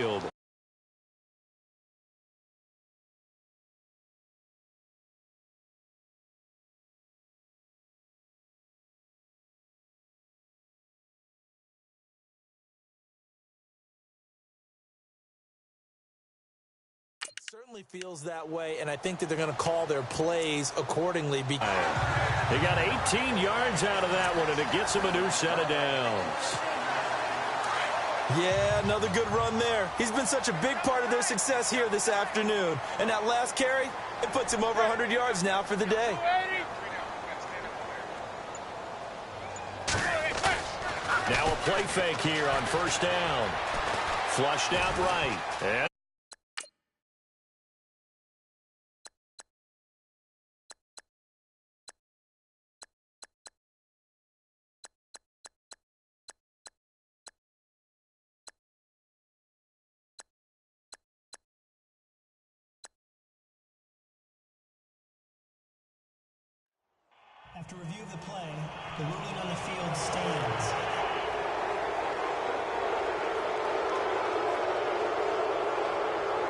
field. Certainly feels that way, and I think that they're going to call their plays accordingly. They got 18 yards out of that one, and it gets them a new set of downs. Yeah, another good run there. He's been such a big part of their success here this afternoon. And that last carry, it puts him over 100 yards now for the day. Now a play fake here on first down. Flushed out right. And after review of the play, the ruling on the field stands.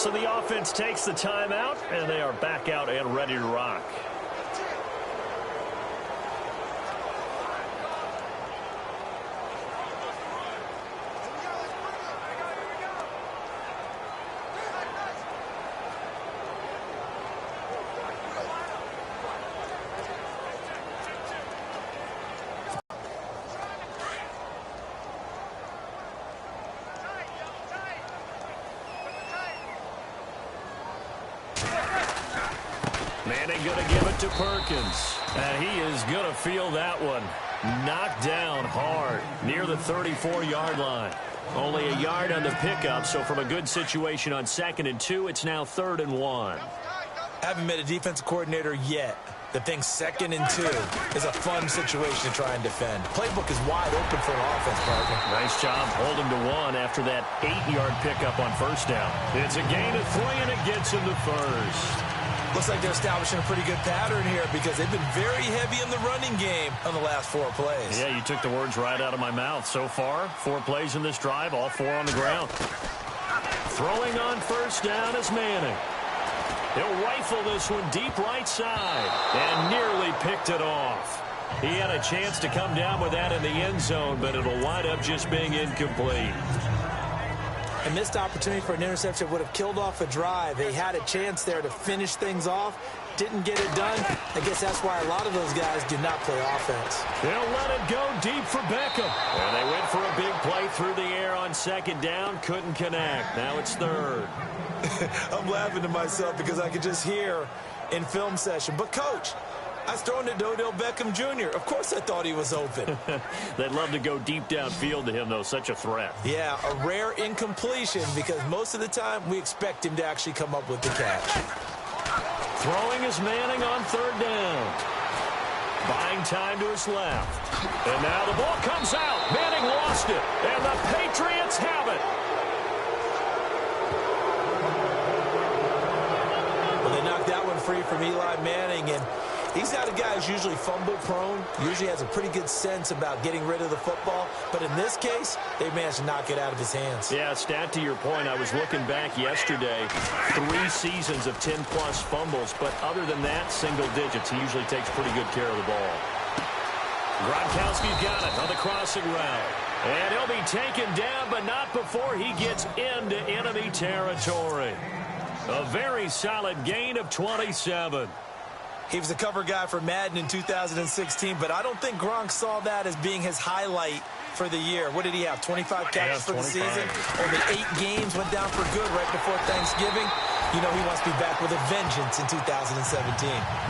so the offense takes the timeout, and they are back out and ready to rock. Manning going to give it to Perkins. And he is going to feel that one. Knocked down hard near the 34-yard line. Only a yard on the pickup, so from a good situation on 2nd and 2, it's now 3rd and 1. Haven't met a defensive coordinator yet that thinks 2nd and 2 is a fun situation to try and defend. Playbook is wide open for an offense, partner. Nice job holding to 1 after that 8-yard pickup on first down. It's a gain of 3, and it gets him to first. Looks like they're establishing a pretty good pattern here because they've been very heavy in the running game on the last 4 plays. Yeah, you took the words right out of my mouth. So far, 4 plays in this drive, all 4 on the ground. Throwing on first down is Manning. He'll rifle this one deep right side and nearly picked it off. He had a chance to come down with that in the end zone, but it'll wind up just being incomplete. A missed opportunity for an interception would have killed off a drive. They had a chance there to finish things off. Didn't get it done. I guess that's why a lot of those guys did not play offense. They'll let it go deep for Beckham. And they went for a big play through the air on 2nd down. Couldn't connect. Now it's 3rd. I'm laughing to myself because I could just hear in film session. But, Coach, I was throwing to Odell Beckham Jr. Of course I thought he was open. They'd love to go deep downfield to him, though. Such a threat. Yeah, a rare incompletion because most of the time we expect him to actually come up with the catch. Throwing is Manning on 3rd down. Buying time to his left. And now the ball comes out. Manning lost it. And the Patriots have it. Well, they knocked that one free from Eli Manning, and he's not a guy who's usually fumble-prone. Usually has a pretty good sense about getting rid of the football. But in this case, they managed to knock it out of his hands. Yeah, stat to your point, I was looking back yesterday. 3 seasons of 10-plus fumbles. But other than that, single digits. He usually takes pretty good care of the ball. Gronkowski's got it on the crossing route. And he'll be taken down, but not before he gets into enemy territory. A very solid gain of 27. He was a cover guy for Madden in 2016, but I don't think Gronk saw that as being his highlight for the year. What did he have, 25 catches for the season? Only 8 games, went down for good right before Thanksgiving. You know he wants to be back with a vengeance in 2017.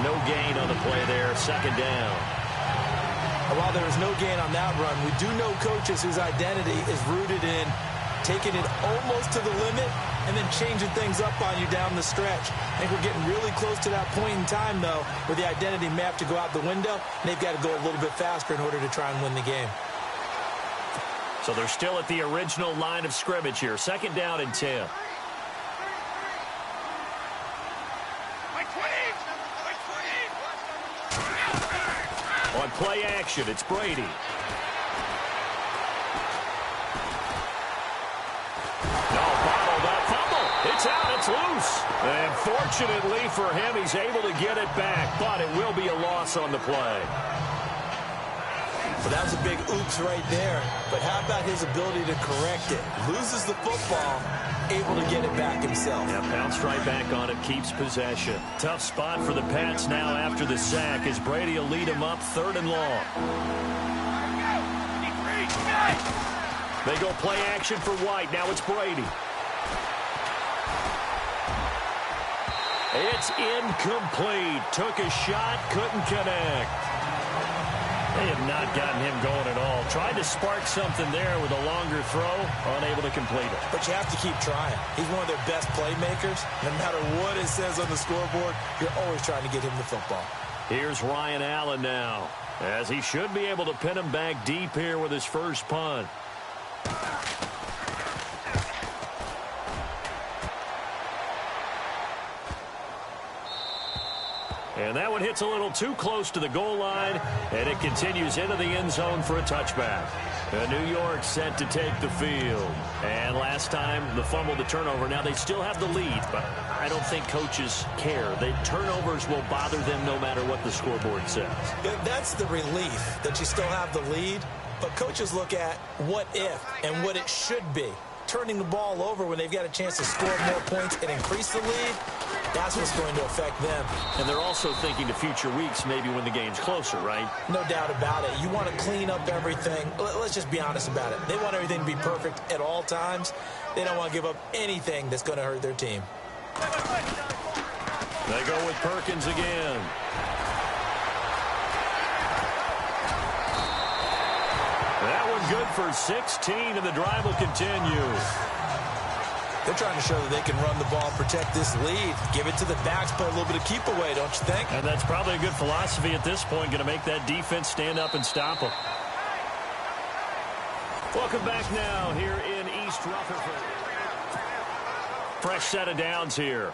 No gain on the play there, 2nd down. And while there was no gain on that run, we do know coaches whose identity is rooted in taking it almost to the limit and then changing things up on you down the stretch. I think we're getting really close to that point in time, though, where the identity may have to go out the window, and they've got to go a little bit faster in order to try and win the game. So they're still at the original line of scrimmage here. 2nd down and 10. On play action, it's Brady. No, bottled It's loose. And fortunately for him, he's able to get it back, but it will be a loss on the play. Well, that was a big oops right there. But how about his ability to correct it? Loses the football, able to get it back himself. Yeah, bounced right back on it, keeps possession. Tough spot for the Pats now after the sack as Brady will lead him up 3rd and long. They go play action for White. Now it's Brady. It's incomplete. Took a shot, couldn't connect. They have not gotten him going at all. Tried to spark something there with a longer throw, unable to complete it. But you have to keep trying. He's one of their best playmakers. No matter what it says on the scoreboard, you're always trying to get him the football. Here's Ryan Allen now, as he should be able to pin him back deep here with his first punt. And that one hits a little too close to the goal line, and it continues into the end zone for a touchback. New York set to take the field. And last time, the fumble, the turnover. Now they still have the lead, but I don't think coaches care. The turnovers will bother them no matter what the scoreboard says. Yeah, that's the relief, that you still have the lead. But coaches look at what if and what it should be. Turning the ball over when they've got a chance to score more points and increase the lead, that's what's going to affect them. And they're also thinking to future weeks, maybe when the game's closer, right? No doubt about it. You want to clean up everything. Let's just be honest about it. They want everything to be perfect at all times. They don't want to give up anything that's going to hurt their team. They go with Perkins again. That one good for 16, and the drive will continue. They're trying to show that they can run the ball, protect this lead, give it to the backs, play a little bit of keep away, don't you think? And that's probably a good philosophy at this point, going to make that defense stand up and stop them. Welcome back now here in East Rutherford. Fresh set of downs here.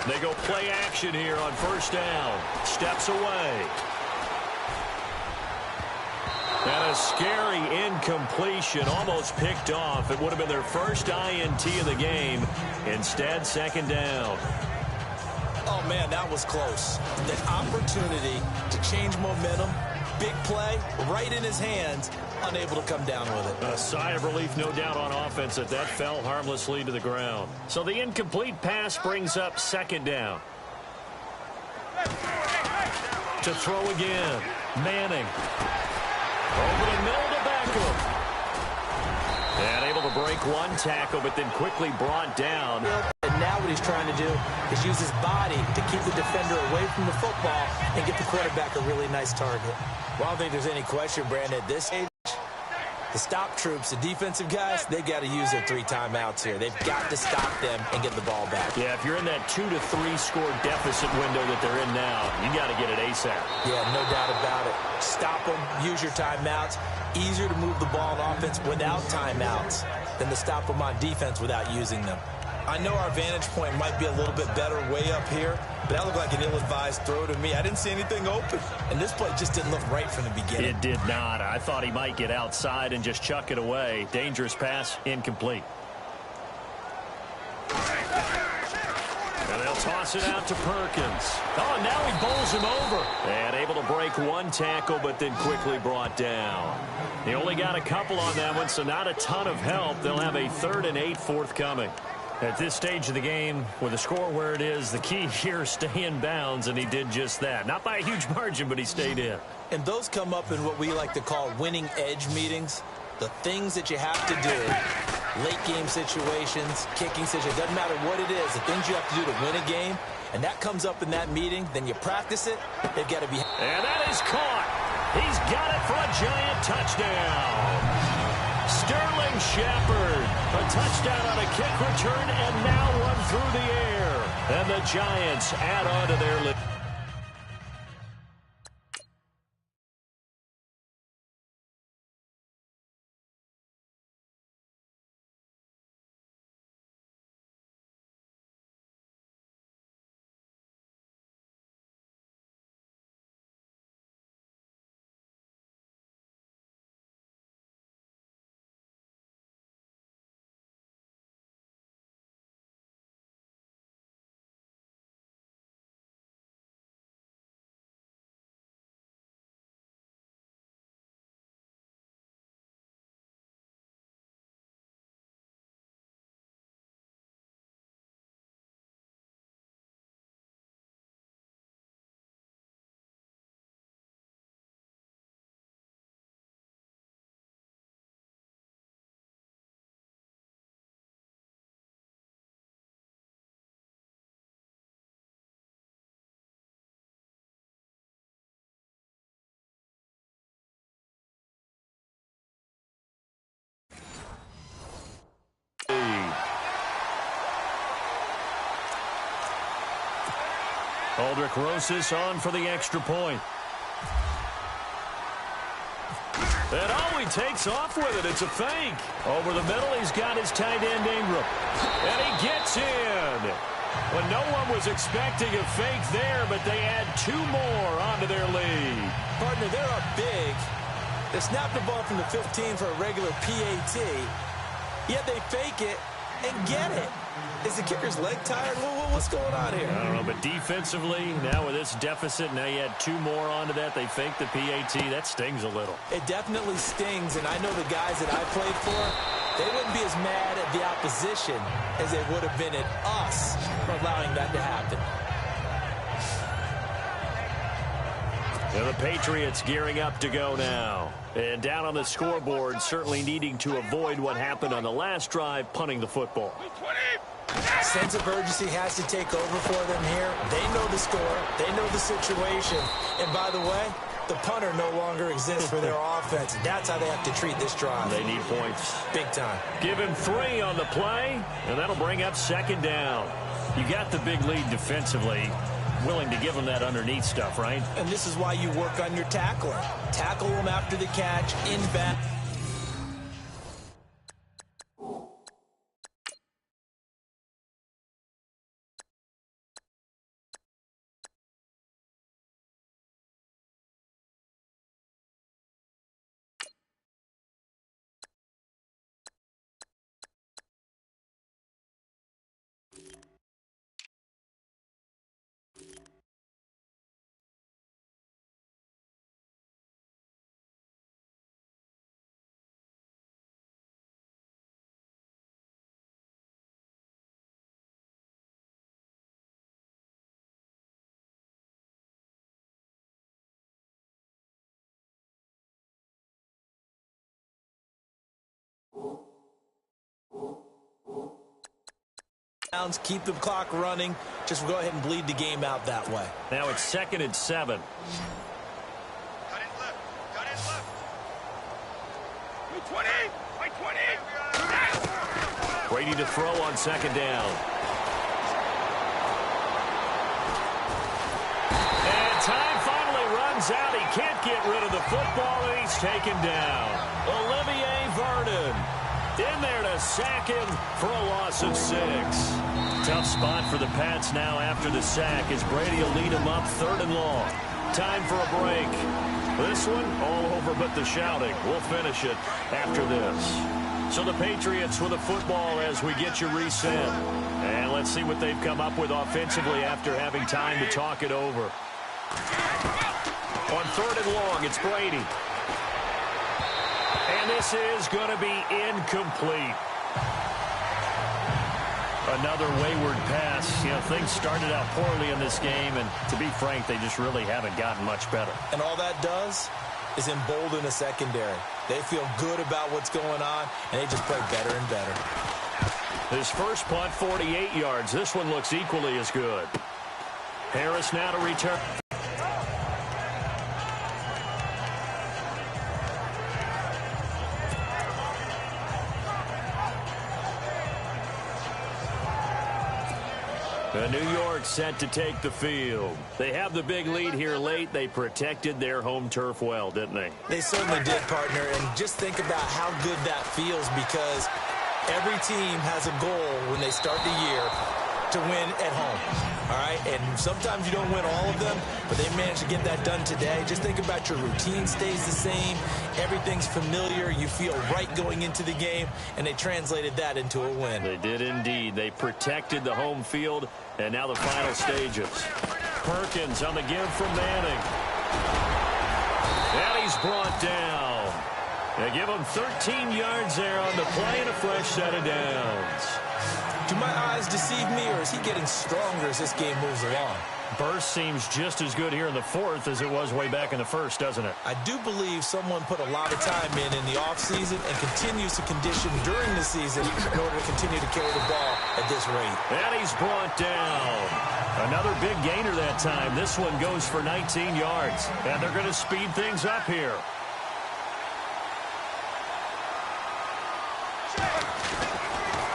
They go play action here on first down. Steps away. And a scary incompletion, almost picked off. It would have been their first INT of the game. Instead, 2nd down. Oh, man, that was close. That opportunity to change momentum, big play, right in his hands, unable to come down with it. A sigh of relief, no doubt, on offense that fell harmlessly to the ground. So the incomplete pass brings up 2nd down. To throw again. Manning. Over the middle to Beckham. And able to break one tackle, but then quickly brought down. And now what he's trying to do is use his body to keep the defender away from the football and get the quarterback a really nice target. Well, I don't think there's any question, Brandon, at this age, the stop troops, the defensive guys, they've got to use their 3 timeouts here. They've got to stop them and get the ball back. Yeah, if you're in that 2 to 3 score deficit window that they're in now, you got to get it ASAP. Yeah, no doubt about it. Stop them, use your timeouts. Easier to move the ball on offense without timeouts than to stop them on defense without using them. I know our vantage point might be a little bit better way up here, but that looked like an ill-advised throw to me. I didn't see anything open, and this play just didn't look right from the beginning. It did not. I thought he might get outside and just chuck it away. Dangerous pass, incomplete. And they'll toss it out to Perkins. Oh, now he bowls him over. And able to break one tackle, but then quickly brought down. He only got a couple on that one, so not a ton of help. They'll have a 3rd and 8 forthcoming. At this stage of the game, with the score where it is, the key here is stay in bounds, and he did just that. Not by a huge margin, but he stayed in. And those come up in what we like to call winning edge meetings. The things that you have to do, late game situations, kicking situations, doesn't matter what it is, the things you have to do to win a game, and that comes up in that meeting, then you practice it, they've got to be... And that is caught. He's got it for a giant touchdown. Sterling Shepard, a touchdown on a kick return, and now one through the air. And the Giants add on to their lead. Aldrich Rosas on for the extra point. And he takes off with it. It's a fake. Over the middle, he's got his tight end, Ingram. And he gets in. Well, no one was expecting a fake there, but they add 2 more onto their lead. Partner, they're up big. They snap the ball from the 15 for a regular PAT, yet they fake it and get it. Is the kicker's leg tired? What's going on here? I don't know, but defensively, now with this deficit, now you add 2 more onto that. They fake the PAT. That stings a little. It definitely stings, and I know the guys that I played for, they wouldn't be as mad at the opposition as they would have been at us for allowing that to happen. And the Patriots gearing up to go now. And down on the scoreboard, certainly needing to avoid what happened on the last drive, punting the football. Sense of urgency has to take over for them here. They know the score. They know the situation. And by the way, the punter no longer exists for their offense. That's how they have to treat this drive. They need points. Big time. Give him 3 on the play, and that'll bring up 2nd down. You got the big lead defensively. Willing to give them that underneath stuff, right? And this is why you work on your tackling. Tackle them after the catch, inbound. Keep the clock running. Just go ahead and bleed the game out that way. Now it's 2nd and 7. Cut in left. Cut in left. 20. 20. Brady to throw on 2nd down. And time finally runs out. He can't get rid of the football, and he's taken down. Olivier Vernon in there to sack him for a loss of 6. Tough spot for the Pats now after the sack as Brady will lead him up 3rd and long. Time for a break. This one all over but the shouting. We'll finish it after this. So the Patriots with the football as we get you reset. And let's see what they've come up with offensively after having time to talk it over. On 3rd and long, it's Brady. And this is going to be incomplete. Another wayward pass. You know, things started out poorly in this game, and to be frank, they just really haven't gotten much better. And all that does is embolden a secondary. They feel good about what's going on, and they just play better and better. His first punt, 48 yards. This one looks equally as good. Harris now to return. New York set to take the field. They have the big lead here late. They protected their home turf well, didn't they? They certainly did, partner. And just think about how good that feels, because every team has a goal when they start the year to win at home. All right? And sometimes you don't win all of them, but they managed to get that done today. Just think about your routine stays the same. Everything's familiar. You feel right going into the game, and they translated that into a win. They did indeed. They protected the home field, and now the final stages. Perkins on the give from Manning. And he's brought down. They give him 13 yards there on the play and a fresh set of downs. Do my eyes deceive me, or is he getting stronger as this game moves along? Burst seems just as good here in the 4th as it was way back in the 1st, doesn't it? I do believe someone put a lot of time in the offseason and continues to condition during the season in order to continue to carry the ball at this rate. And he's brought down. Another big gainer that time. This one goes for 19 yards. And they're going to speed things up here.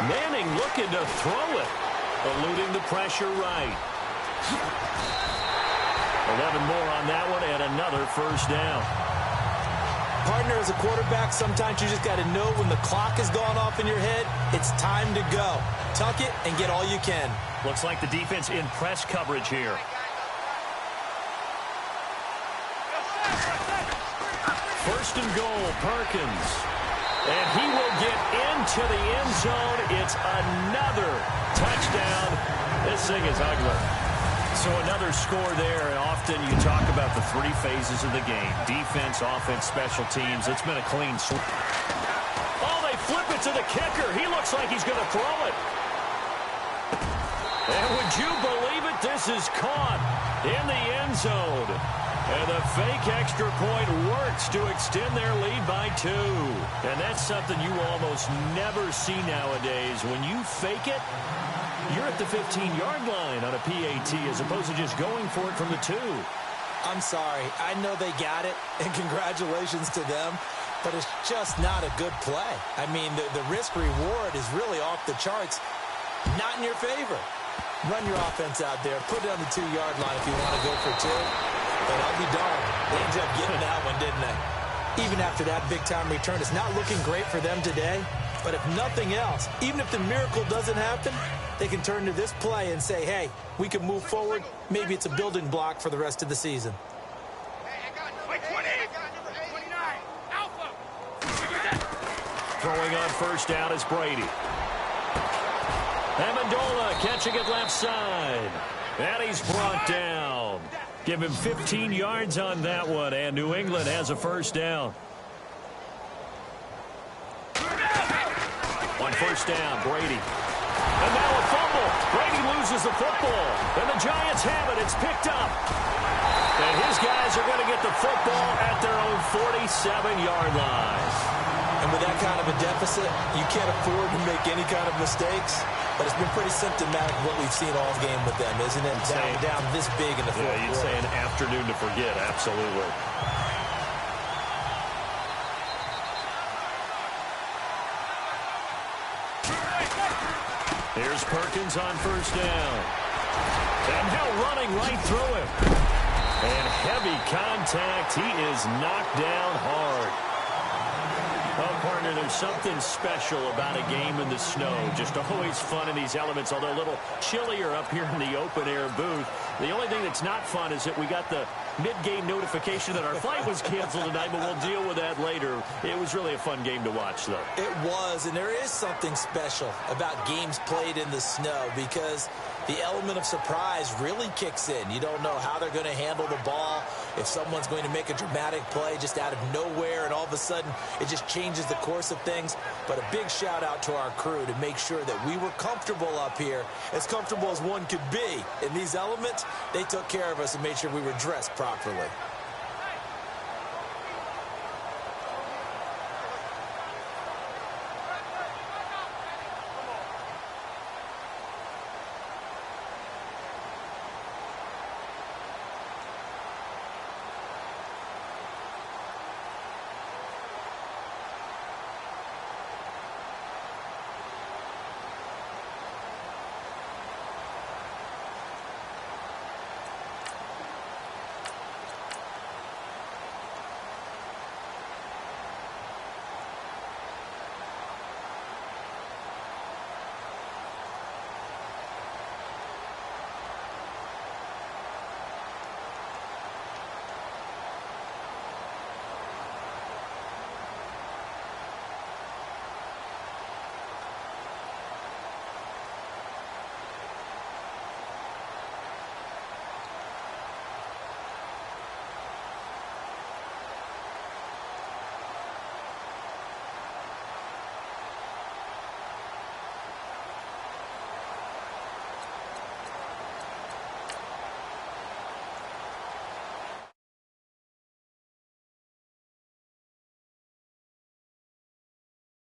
Manning looking to throw it. Eluding the pressure right. 11 more on that one and another first down. Partner, as a quarterback, sometimes you just got to know when the clock has gone off in your head, it's time to go. Tuck it and get all you can. Looks like the defense in press coverage here. First and goal, Perkins. And he will get into the end zone. It's another touchdown. This thing is ugly. So another score there, and often you talk about the three phases of the game. Defense, offense, special teams. It's been a clean sweep. Oh, they flip it to the kicker. He looks like he's going to throw it. And would you believe it? This is caught in the end zone. And the fake extra point works to extend their lead by 2. And that's something you almost never see nowadays. When you fake it, you're at the 15-yard line on a PAT as opposed to just going for it from the 2. I'm sorry. I know they got it, and congratulations to them, but it's just not a good play. I mean, the risk-reward is really off the charts, not in your favor. Run your offense out there. Put it on the 2-yard line if you want to go for 2. But I'll be darned. They ended up getting that one, didn't they? Even after that big-time return, it's not looking great for them today. But if nothing else, even if the miracle doesn't happen, they can turn to this play and say, hey, we can move forward. Maybe it's a building block for the rest of the season. Throwing on first down is Brady. Amendola catching it left side. And he's brought down. Give him 15 yards on that one, and New England has a first down. On first down, Brady. And now a fumble. Brady loses the football. And the Giants have it. It's picked up. And his guys are going to get the football at their own 47-yard line. And with that kind of a deficit, you can't afford to make any kind of mistakes. But it's been pretty symptomatic of what we've seen all game with them, isn't it? Down this big in the fourth quarter. You'd say an afternoon to forget, absolutely. Here's Perkins on first down. And now running right through him. And heavy contact. He is knocked down hard. Well, partner, there's something special about a game in the snow. Just always fun in these elements, although a little chillier up here in the open-air booth. The only thing that's not fun is that we got the mid-game notification that our flight was canceled tonight, but we'll deal with that later. It was really a fun game to watch, though. It was, and there is something special about games played in the snow because the element of surprise really kicks in. You don't know how they're going to handle the ball, if someone's going to make a dramatic play just out of nowhere, and all of a sudden it just changes the course of things. But a big shout out to our crew to make sure that we were comfortable up here, as comfortable as one could be. In these elements, they took care of us and made sure we were dressed properly.